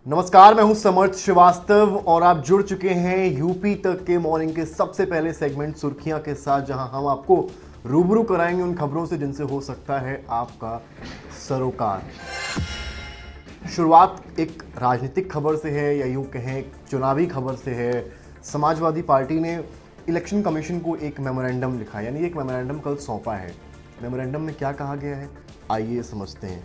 नमस्कार, मैं हूं समर्थ श्रीवास्तव और आप जुड़ चुके हैं यूपी तक के मॉर्निंग के सबसे पहले सेगमेंट सुर्खियां के साथ, जहां हम आपको रूबरू कराएंगे उन खबरों से जिनसे हो सकता है आपका सरोकार। शुरुआत एक राजनीतिक खबर से है या यूं कहें चुनावी खबर से है। समाजवादी पार्टी ने इलेक्शन कमीशन को एक मेमोरेंडम लिखा, यानी एक मेमोरेंडम कल सौंपा है। मेमोरेंडम में क्या कहा गया है, आइए समझते हैं।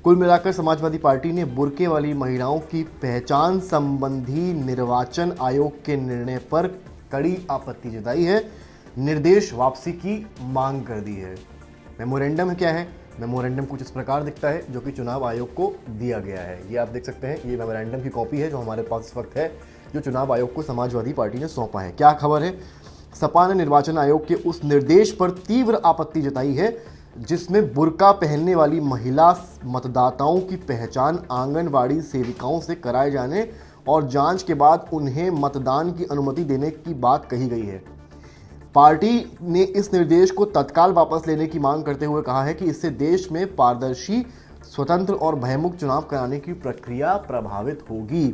कुल मिलाकर समाजवादी पार्टी ने बुर्के वाली महिलाओं की पहचान संबंधी निर्वाचन आयोग के निर्णय पर कड़ी आपत्ति जताई है, निर्देश वापसी की मांग कर दी है। मेमोरेंडम क्या है? मेमोरेंडम कुछ इस प्रकार दिखता है जो कि चुनाव आयोग को दिया गया है। ये आप देख सकते हैं, ये मेमोरेंडम की कॉपी है जो हमारे पास इस वक्त है, जो चुनाव आयोग को समाजवादी पार्टी ने सौंपा है। क्या खबर है? सपा ने निर्वाचन आयोग के उस निर्देश पर तीव्र आपत्ति जताई है जिसमें बुर्का पहनने वाली महिला मतदाताओं की पहचान आंगनवाड़ी सेविकाओं से कराए जाने और जांच के बाद उन्हें मतदान की अनुमति देने की बात कही गई है। पार्टी ने इस निर्देश को तत्काल वापस लेने की मांग करते हुए कहा है कि इससे देश में पारदर्शी, स्वतंत्र और भयमुक्त चुनाव कराने की प्रक्रिया प्रभावित होगी।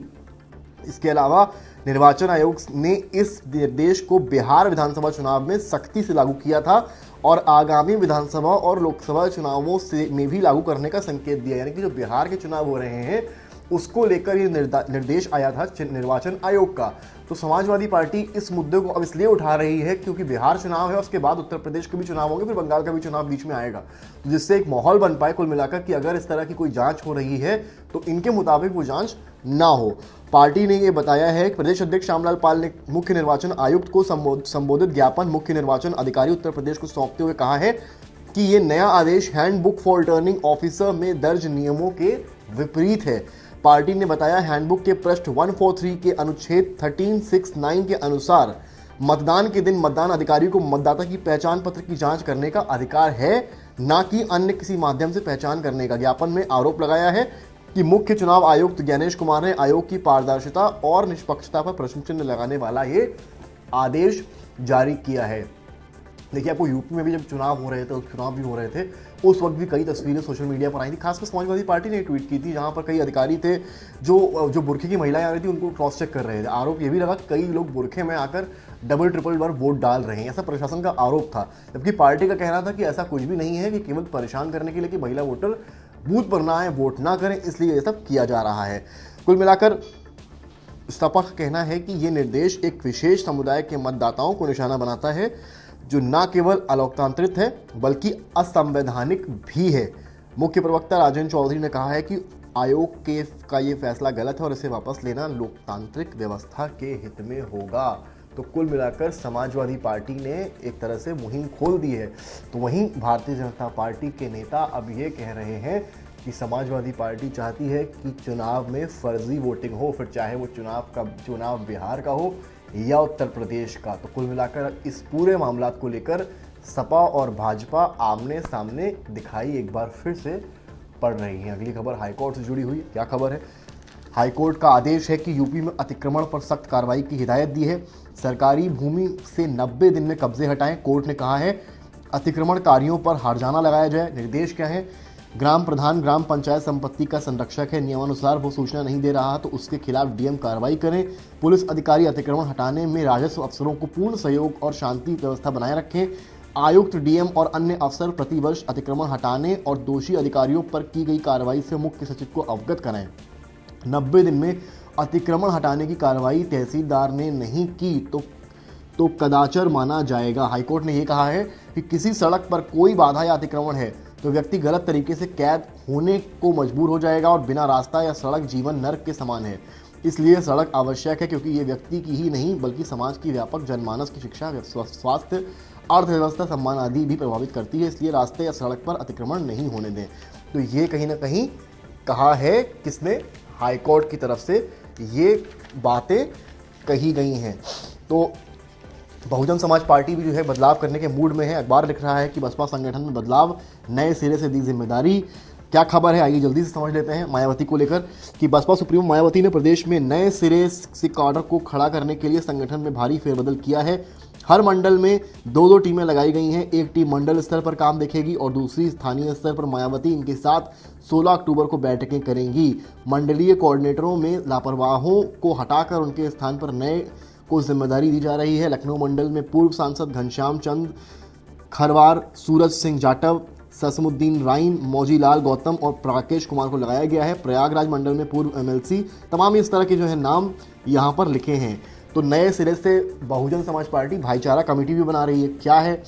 इसके अलावा निर्वाचन आयोग ने इस निर्देश को बिहार विधानसभा चुनाव में सख्ती से लागू किया था और आगामी विधानसभा और लोकसभा चुनावों से में भी लागू करने का संकेत दिया, यानी कि जो बिहार के चुनाव हो रहे हैं उसको लेकर ये निर्देश आया था निर्वाचन आयोग का। तो समाजवादी पार्टी इस मुद्दे को अब इसलिए उठा रही है क्योंकि बिहार चुनाव है, उसके बाद उत्तर प्रदेश के भी चुनाव होंगे, फिर बंगाल का भी चुनाव बीच में आएगा, तो जिससे एक माहौल बन पाए कुल मिलाकर कि अगर इस तरह की कोई जांच हो रही है तो इनके मुताबिक वो जांच ना हो। पार्टी ने ये बताया है कि प्रदेश अध्यक्ष श्यामलाल पाल ने मुख्य निर्वाचन आयुक्त को संबोधित ज्ञापन मुख्य निर्वाचन अधिकारी उत्तर प्रदेश को सौंपते हुए कहा है कि ये नया आदेश हैंडबुक फॉर रिटर्निंग ऑफिसर में दर्ज नियमों के विपरीत है। पार्टी ने बताया, हैंडबुक के पृष्ठ 143 के अनुच्छेद 1369 के अनुसार मतदान के दिन मतदान अधिकारी को मतदाता की पहचान पत्र की जांच करने का अधिकार है, न कि अन्य किसी माध्यम से पहचान करने का। ज्ञापन में आरोप लगाया है कि मुख्य चुनाव आयुक्त ज्ञानेश कुमार ने आयोग की पारदर्शिता और निष्पक्षता पर प्रश्न चिन्ह लगाने वाला ये आदेश जारी किया है। देखिए, आपको यूपी में भी जब चुनाव हो रहे थे, चुनाव भी हो रहे थे, उस वक्त भी कई तस्वीरें सोशल मीडिया पर आई थी। खासकर समाजवादी पार्टी ने ट्वीट की थी जहां पर कई अधिकारी थे जो बुरखे की महिलाएं आ रही थी उनको क्रॉस चेक कर रहे थे। आरोप ये भी लगा कि कई लोग बुरखे में आकर डबल ट्रिपल बार वोट डाल रहे हैं, ऐसा प्रशासन का आरोप था। जबकि पार्टी का कहना था कि ऐसा कुछ भी नहीं है, कि केवल परेशान करने के लिए कि महिला वोटर बूथ पर ना आए, वोट ना करें, इसलिए ये सब किया जा रहा है। कुल मिलाकर सपा का कहना है कि ये निर्देश एक विशेष समुदाय के मतदाताओं को निशाना बनाता है जो न केवल अलोकतांत्रिक है बल्कि असंवैधानिक भी है। मुख्य प्रवक्ता राजेंद्र चौधरी ने कहा है कि आयोग का ये फैसला गलत है और इसे वापस लेना लोकतांत्रिक व्यवस्था के हित में होगा। तो कुल मिलाकर समाजवादी पार्टी ने एक तरह से मुहिम खोल दी है। तो वहीं भारतीय जनता पार्टी के नेता अब ये कह रहे हैं कि समाजवादी पार्टी चाहती है कि चुनाव में फर्जी वोटिंग हो, फिर चाहे वो चुनाव बिहार का हो या उत्तर प्रदेश का। तो कुल मिलाकर इस पूरे मामला को लेकर सपा और भाजपा आमने सामने दिखाई एक बार फिर से पड़ रही हैं। अगली खबर हाईकोर्ट से जुड़ी हुई। क्या खबर है? हाईकोर्ट का आदेश है कि यूपी में अतिक्रमण पर सख्त कार्रवाई की हिदायत दी है। सरकारी भूमि से 90 दिन में कब्जे हटाएं। कोर्ट ने कहा है अतिक्रमणकारियों पर हर्जाना लगाया जाए। निर्देश क्या है? ग्राम प्रधान ग्राम पंचायत संपत्ति का संरक्षक है, नियमानुसार वो सूचना नहीं दे रहा तो उसके खिलाफ डीएम कार्रवाई करें। पुलिस अधिकारी अतिक्रमण हटाने में राजस्व अफसरों को पूर्ण सहयोग और शांति व्यवस्था बनाए रखें। आयुक्त, डीएम और अन्य अफसर प्रतिवर्ष अतिक्रमण हटाने और दोषी अधिकारियों पर की गई कार्रवाई से मुख्य सचिव को अवगत कराएं। 90 दिन में अतिक्रमण हटाने की कार्रवाई तहसीलदार ने नहीं की तो कदाचार माना जाएगा। हाईकोर्ट ने यह कहा है कि किसी सड़क पर कोई बाधा या अतिक्रमण है तो व्यक्ति गलत तरीके से कैद होने को मजबूर हो जाएगा और बिना रास्ता या सड़क जीवन नर्क के समान है। इसलिए सड़क आवश्यक है क्योंकि ये व्यक्ति की ही नहीं बल्कि समाज की व्यापक जनमानस की शिक्षा, स्वास्थ्य, अर्थव्यवस्था, सम्मान आदि भी प्रभावित करती है। इसलिए रास्ते या सड़क पर अतिक्रमण नहीं होने दें। तो ये कहीं ना कहीं कहा है किसने? हाईकोर्ट की तरफ से ये बातें कही गई हैं। तो बहुजन समाज पार्टी भी जो है बदलाव करने के मूड में है। अखबार लिख रहा है कि बसपा संगठन में बदलाव, नए सिरे से दी जिम्मेदारी। क्या खबर है, आइए जल्दी से समझ लेते हैं मायावती को लेकर कि बसपा सुप्रीमो मायावती ने प्रदेश में नए सिरे से काडर को खड़ा करने के लिए संगठन में भारी फेरबदल किया है। हर मंडल में दो दो टीमें लगाई गई हैं। एक टीम मंडल स्तर पर काम देखेगी और दूसरी स्थानीय स्तर पर। मायावती इनके साथ 16 अक्टूबर को बैठकें करेंगी। मंडलीय कोऑर्डिनेटरों में लापरवाहों को हटाकर उनके स्थान पर नए को जिम्मेदारी दी जा रही है। लखनऊ मंडल में पूर्व सांसद घनश्याम चंद खरवार, सूरज सिंह जाटव, ससमुद्दीन राइन, मौजीलाल गौतम और राकेश कुमार को लगाया गया है। प्रयागराज मंडल में पूर्व एमएलसी, तमाम इस तरह के जो है नाम यहाँ पर लिखे हैं। तो नए सिरे से बहुजन समाज पार्टी भाईचारा कमेटी भी बना रही है। क्या है?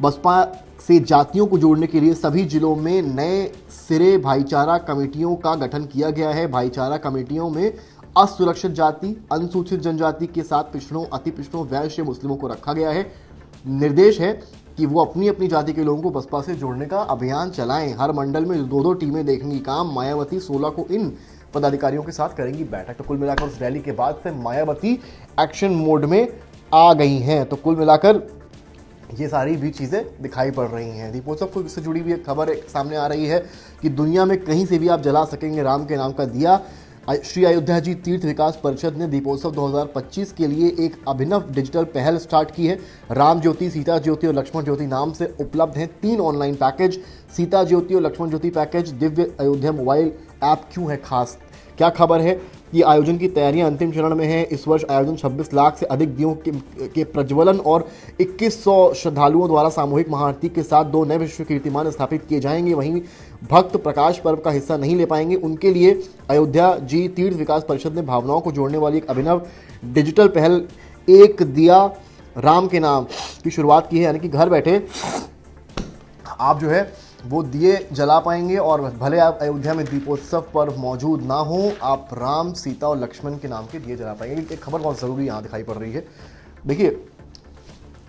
बसपा से जातियों को जोड़ने के लिए सभी जिलों में नए सिरे भाईचारा कमेटियों का गठन किया गया है। भाईचारा कमेटियों में असुरक्षित जाति, अनुसूचित जनजाति के साथ पिछड़ों, अति पिछड़ों, वैश्य, मुस्लिमों को रखा गया है। निर्देश है कि वो अपनी अपनी जाति के लोगों को बसपा से जोड़ने का अभियान चलाएं। हर मंडल में दो दो टीमें देखेंगी काम। मायावती 16 को इन पदाधिकारियों के साथ करेंगी बैठक। तो कुल मिलाकर उस रैली के बाद से मायावती एक्शन मोड में आ गई हैं। तो कुल मिलाकर ये सारी भी चीज़ें दिखाई पड़ रही हैं। दीपोत्सव से जुड़ी हुई एक खबर सामने आ रही है कि दुनिया में कहीं से भी आप जला सकेंगे राम के नाम का दिया। श्री अयोध्या जी तीर्थ विकास परिषद ने दीपोत्सव 2025 के लिए एक अभिनव डिजिटल पहल स्टार्ट की है। राम ज्योति, सीता ज्योति और लक्ष्मण ज्योति नाम से उपलब्ध हैं 3 ऑनलाइन पैकेज। सीता ज्योति और लक्ष्मण ज्योति package Divya Ayodhya mobile app क्यों है खास? क्या खबर है? ये आयोजन की तैयारियां अंतिम चरण में है। इस वर्ष आयोजन 26 लाख से अधिक दियों के प्रज्वलन और 2100 श्रद्धालुओं द्वारा सामूहिक महाआरती के साथ 2 नए विश्व कीर्तिमान स्थापित किए जाएंगे। वहीं भक्त प्रकाश पर्व का हिस्सा नहीं ले पाएंगे, उनके लिए अयोध्या जी तीर्थ विकास परिषद ने भावनाओं को जोड़ने वाली एक अभिनव डिजिटल पहल एक दिया राम के नाम की शुरुआत की है। यानी कि घर बैठे आप जो है वो दिए जला पाएंगे और भले आप अयोध्या में दीपोत्सव पर मौजूद ना हो, आप राम, सीता और लक्ष्मण के नाम के दिए जला पाएंगे। एक खबर बहुत ज़रूरी यहाँ दिखाई पड़ रही है। देखिए,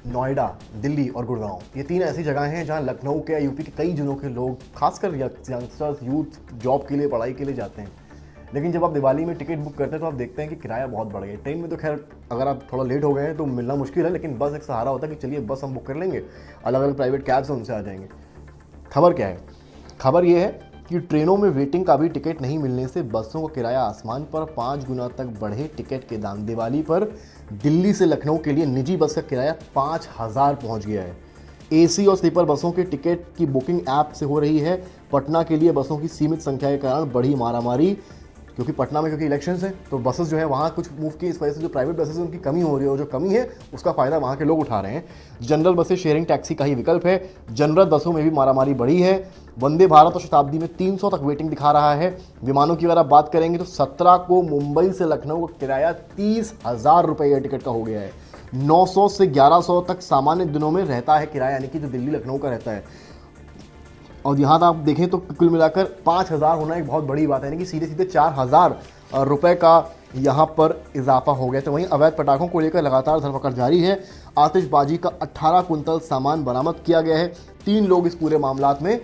नोएडा, दिल्ली और गुड़गांव, ये 3 ऐसी जगह हैं जहाँ लखनऊ के या यूपी के कई जिलों के लोग, खासकर यंगस्टर्स, यूथ, जॉब के लिए, पढ़ाई के लिए जाते हैं। लेकिन जब आप दिवाली में टिकट बुक करते हैं तो आप देखते हैं कि किराया बहुत बढ़ गया। ट्रेन में तो खैर अगर आप थोड़ा लेट हो गए हैं तो मिलना मुश्किल है, लेकिन बस एक सहारा होता है कि चलिए बस हम बुक कर लेंगे, अलग अलग प्राइवेट कैब्स हैं उनसे आ जाएंगे। खबर क्या है? खबर यह है कि ट्रेनों में वेटिंग का भी टिकट नहीं मिलने से बसों का किराया आसमान पर, 5 गुना तक बढ़े टिकट के दाम। दिवाली पर दिल्ली से लखनऊ के लिए निजी बस का किराया 5000 पहुंच गया है। एसी और स्लीपर बसों के टिकट की बुकिंग ऐप से हो रही है। पटना के लिए बसों की सीमित संख्या के कारण बढ़ी मारामारी, क्योंकि पटना में क्योंकि इलेक्शंस हैं तो बसेस जो है वहाँ कुछ मूव की, इस वजह से जो प्राइवेट बसेस हैं उनकी कमी हो रही है और जो कमी है उसका फ़ायदा वहाँ के लोग उठा रहे हैं। जनरल बसें शेयरिंग टैक्सी का ही विकल्प है। जनरल बसों में भी मारामारी बढ़ी है। वंदे भारत और शताब्दी में 300 तक वेटिंग दिखा रहा है। विमानों की अगर आप बात करेंगे तो 17 को मुंबई से लखनऊ का किराया 30,000 रुपये टिकट का हो गया है। 900 से 1100 तक सामान्य दिनों में रहता है किराया, यानी कि जो दिल्ली लखनऊ का रहता है। और यहाँ आप देखें तो कुल मिलाकर 5000 होना एक बहुत बड़ी बात है, यानी कि सीधे सीधे 4000 रुपये का यहाँ पर इजाफा हो गया। तो वहीं अवैध पटाखों को लेकर लगातार धरपकड़ जारी है। आतिशबाजी का 18 कुंतल सामान बरामद किया गया है। 3 लोग इस पूरे मामलात में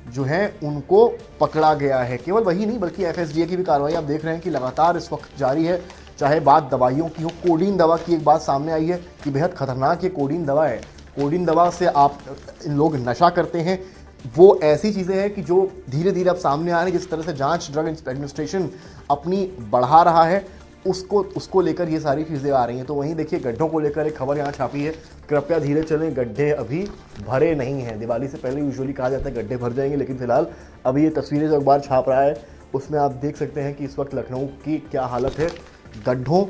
जो है उनको पकड़ा गया है। केवल वही नहीं बल्कि FSDA की भी कार्रवाई आप देख रहे हैं कि लगातार इस वक्त जारी है। चाहे बात दवाइयों की हो, कोडीन दवा की एक बात सामने आई है कि बेहद खतरनाक ये कोडीन दवा है। कोडीन दवा से आप लोग नशा करते हैं, वो ऐसी चीज़ें हैं कि जो धीरे धीरे अब सामने आ रही है। जिस तरह से जांच ड्रग एडमिनिस्ट्रेशन अपनी बढ़ा रहा है उसको लेकर ये सारी चीज़ें आ रही हैं। तो वहीं देखिए गड्ढों को लेकर एक खबर यहाँ छापी है, कृपया धीरे चलें, गड्ढे अभी भरे नहीं हैं। दिवाली से पहले यूजुअली कहा जाता है गड्ढे भर जाएंगे, लेकिन फिलहाल अभी ये तस्वीरें जो अखबार छाप रहा है उसमें आप देख सकते हैं कि इस वक्त लखनऊ की क्या हालत है, गड्ढों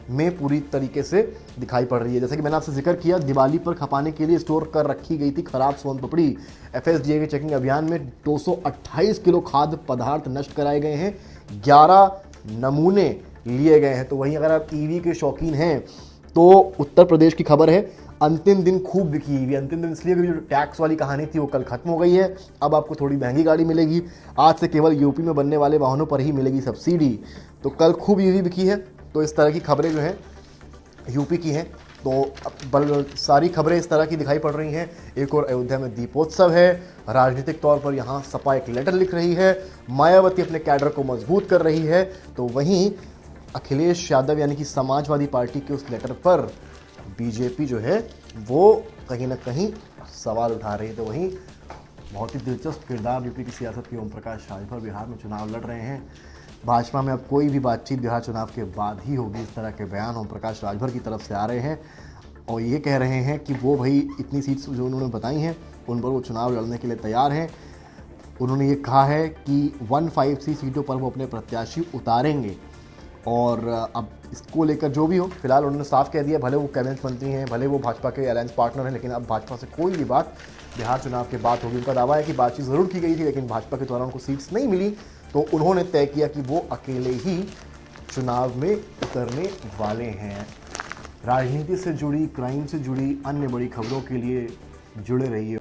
में पूरी तरीके से दिखाई पड़ रही है। जैसे कि मैंने आपसे जिक्र किया, दिवाली पर खपाने के लिए स्टोर कर रखी गई थी खराब सोन पपड़ी। FSDA के चेकिंग अभियान में 228 किलो खाद्य पदार्थ नष्ट कराए गए हैं, 11 नमूने लिए गए हैं। तो वहीं अगर आप ईवी के शौकीन हैं तो उत्तर प्रदेश की खबर है, अंतिम दिन खूब बिकी ईवी। अंतिम दिन इसलिए कि जो टैक्स वाली कहानी थी वो कल खत्म हो गई है। अब आपको थोड़ी महंगी गाड़ी मिलेगी। आज से केवल यूपी में बनने वाले वाहनों पर ही मिलेगी सब्सिडी। तो कल खूब ईवी बिकी है। तो इस तरह की खबरें जो हैं यूपी की हैं। तो सारी खबरें इस तरह की दिखाई पड़ रही हैं। एक और अयोध्या में दीपोत्सव है। राजनीतिक तौर पर यहाँ सपा एक लेटर लिख रही है, मायावती अपने कैडर को मजबूत कर रही है। तो वहीं अखिलेश यादव यानी कि समाजवादी पार्टी के उस लेटर पर बीजेपी जो है वो कहीं ना कहीं सवाल उठा रही है। तो वहीं बहुत ही दिलचस्प किरदार यूपी की सियासत के ओम प्रकाश राजभर बिहार में चुनाव लड़ रहे हैं। भाजपा में अब कोई भी बातचीत बिहार चुनाव के बाद ही होगी, इस तरह के बयान ओम प्रकाश राजभर की तरफ से आ रहे हैं। और ये कह रहे हैं कि वो भाई इतनी सीट्स जो उन्होंने बताई हैं उन पर वो चुनाव लड़ने के लिए तैयार हैं। उन्होंने ये कहा है कि 153 सीटों पर वो अपने प्रत्याशी उतारेंगे। और अब इसको लेकर जो भी हो, फिलहाल उन्होंने साफ कह दिया, भले वो कैबिनेट मंत्री हैं, भले वो भाजपा के अलायंस पार्टनर हैं, लेकिन अब भाजपा से कोई भी बात बिहार चुनाव के बाद होगी। उनका दावा है कि बातचीत ज़रूर की गई थी, लेकिन भाजपा के द्वारा उनको सीट्स नहीं मिली, तो उन्होंने तय किया कि वो अकेले ही चुनाव में उतरने वाले हैं। राजनीति से जुड़ी, क्राइम से जुड़ी अन्य बड़ी खबरों के लिए जुड़े रहिए।